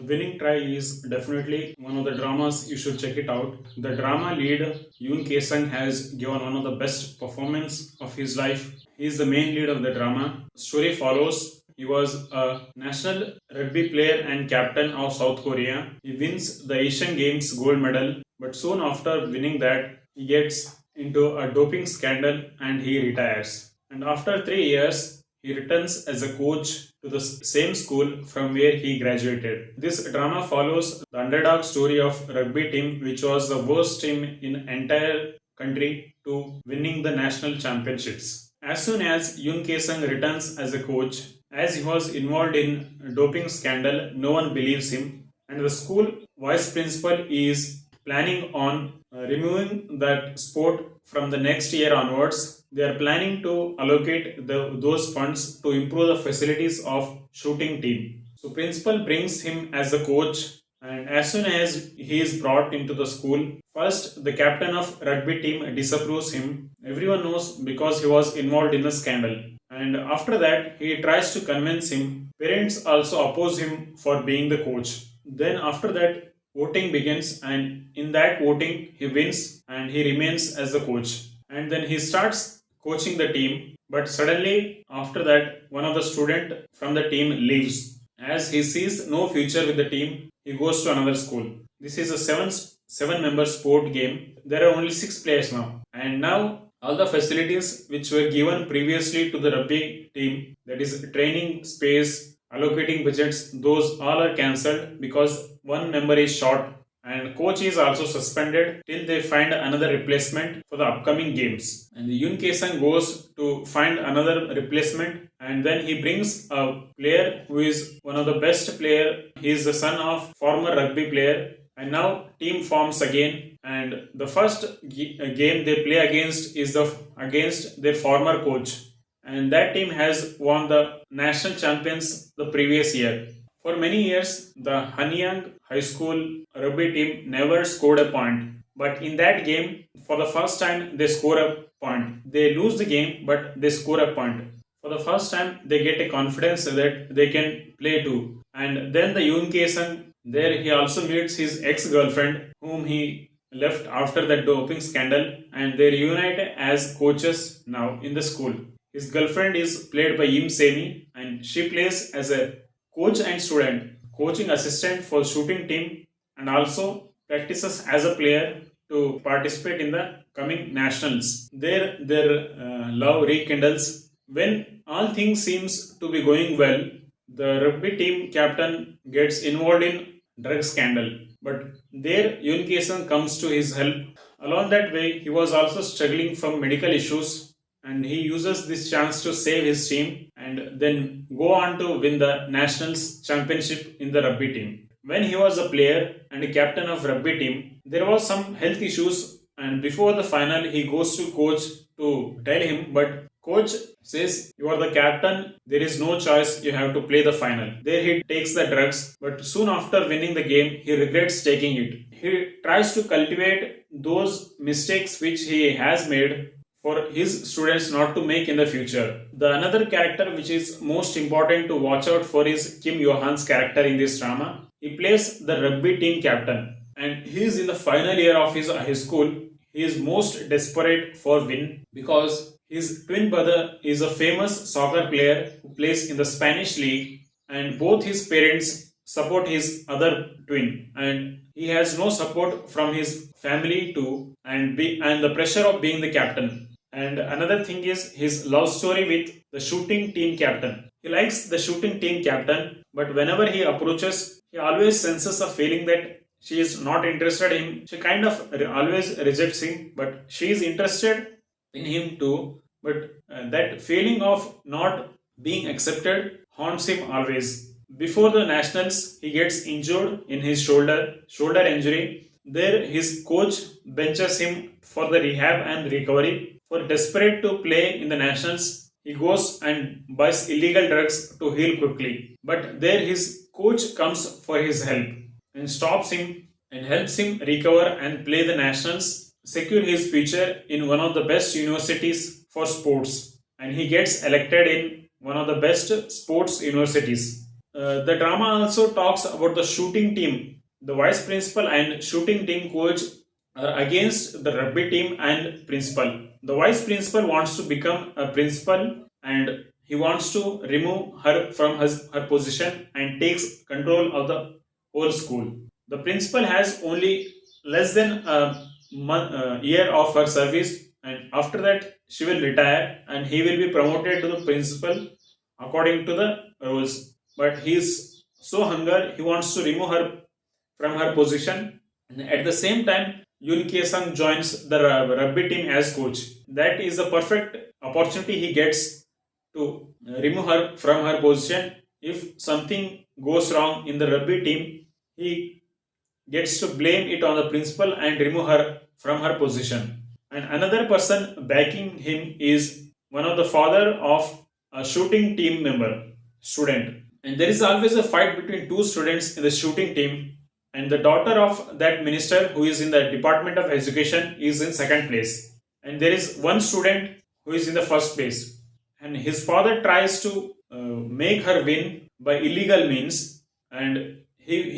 The Winning Try is definitely one of the dramas you should check it out. The drama lead Yoon Kye Sang has given one of the best performance of his life. He is the main lead of the drama. Story follows he was a national rugby player and captain of South Korea. He wins the Asian Games gold medal, but soon after winning that, he gets into a doping scandal and he retires. And after 3 years, he returns as a coach to the same school from where he graduated. This drama follows the underdog story of rugby team, which was the worst team in entire country to winning the national championships. As soon as Yoon Kye Sang returns as a coach, as he was involved in doping scandal, no one believes him, and the school vice principal is planning on removing that sport from the next year onwards. They are planning to allocate those funds to improve the facilities of shooting team. So principal brings him as a coach, and as soon as he is brought into the school, first the captain of rugby team disapproves him. Everyone knows because he was involved in the scandal. And after that, he tries to convince him. Parents also oppose him for being the coach. Then after that, voting begins, and in that voting, he wins and he remains as the coach. And then he starts coaching the team. But suddenly, after that, one of the student from the team leaves. As he sees no future with the team, he goes to another school. This is a seven member sport game. There are only 6 players now, and now all the facilities which were given previously to the rugby team, that is training space, allocating budgets, those all are cancelled because one member is short, and coach is also suspended till they find another replacement for the upcoming games. And the Yoon Kye Sang goes to find another replacement, and then he brings a player who is one of the best player. He is the son of former rugby player, and now team forms again. And the first game they play against is against their former coach, and that team has won the national champions the previous year. For many years, the Hanyang High School rugby team never scored a point. But in that game, for the first time, they score a point. They lose the game, but they score a point. For the first time, they get a confidence that they can play too. And then the Yoon Kye Sang, there he also meets his ex-girlfriend, whom he left after that doping scandal, and they reunite as coaches now in the school. His girlfriend is played by Im Semi, and she plays as a coach and student, coaching assistant for shooting team, and also practices as a player to participate in the coming nationals. Their love rekindles when all things seems to be going well. The rugby team captain gets involved in drug scandal, but there Yoon Kye Sang comes to his help. Along that way, he was also struggling from medical issues, and he uses this chance to save his team and then go on to win the nationals championship in the rugby team. When he was a player and a captain of rugby team, there was some health issues, and before the final he goes to coach to tell him, but coach says you are the captain, there is no choice, you have to play the final. There he takes the drugs, but soon after winning the game he regrets taking it. He tries to cultivate those mistakes which he has made for his students not to make in the future. The another character which is most important to watch out for is Kim Yo-han's character in this drama. He plays the rugby team captain, and he is in the final year of his high school. He is most desperate for win because his twin brother is a famous soccer player who plays in the Spanish league, and both his parents support his other twin, and he has no support from his family too, and the pressure of being the captain. And another thing is his love story with the shooting team captain. He likes the shooting team captain, but whenever he approaches, he always senses a feeling that she is not interested in him. She kind of always rejects him, but she is interested in him too. But that feeling of not being accepted haunts him always. Before the nationals, he gets injured in his shoulder injury. There, his coach benches him for the rehab and recovery. For desperate to play in the nationals, he goes and buys illegal drugs to heal quickly. But there, his coach comes for his help and stops him and helps him recover and play the nationals, secure his future in one of the best universities for sports, and he gets elected in one of the best sports universities. The drama also talks about the shooting team. The vice principal and shooting team coach are against the rugby team and principal. The vice principal wants to become a principal and he wants to remove her from her position and takes control of the whole school. The principal has only less than a year of her service, and after that she will retire and he will be promoted to the principal according to the rules. But he is so hunger, he wants to remove her from her position. And at the same time, Yoon Kye Sang joins the rugby team as coach. That is the perfect opportunity he gets to remove her from her position. If something goes wrong in the rugby team, he gets to blame it on the principal and remove her from her position. And another person backing him is one of the father of a shooting team member, student. And there is always a fight between two students in the shooting team, and the daughter of that minister who is in the Department of Education is in second place. And there is one student who is in the first place. And his father tries to make her win by illegal means, and he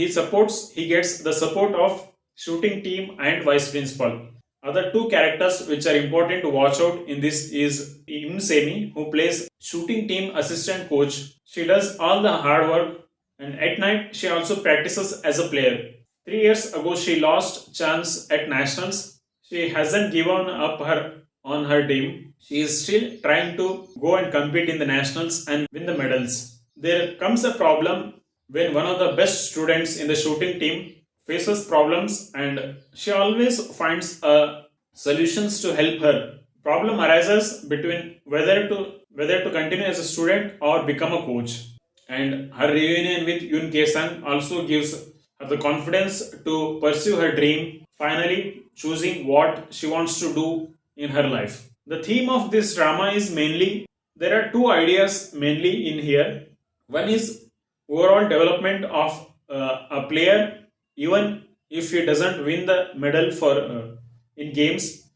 gets the support of shooting team and vice principal. Other two characters which are important to watch out in this is Im Semi, who plays shooting team assistant coach. She does all the hard work, and at night she also practices as a player. 3 years ago she lost chance at nationals. She hasn't given up her on her team. She is still trying to go and compete in the nationals and win the medals. There comes a problem when one of the best students in the shooting team faces problems, and she always finds solutions to help her. Problem arises between whether to continue as a student or become a coach. And her reunion with Yoon Kye Sang also gives her the confidence to pursue her dream, finally choosing what she wants to do in her life. The theme of this drama is mainly, there are two ideas mainly in here. One is overall development of a player, even if he doesn't win the medal for in games,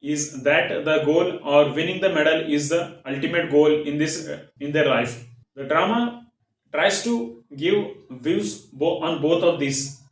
is that the goal, or winning the medal is the ultimate goal in this in their life. The drama tries to give views on both of these.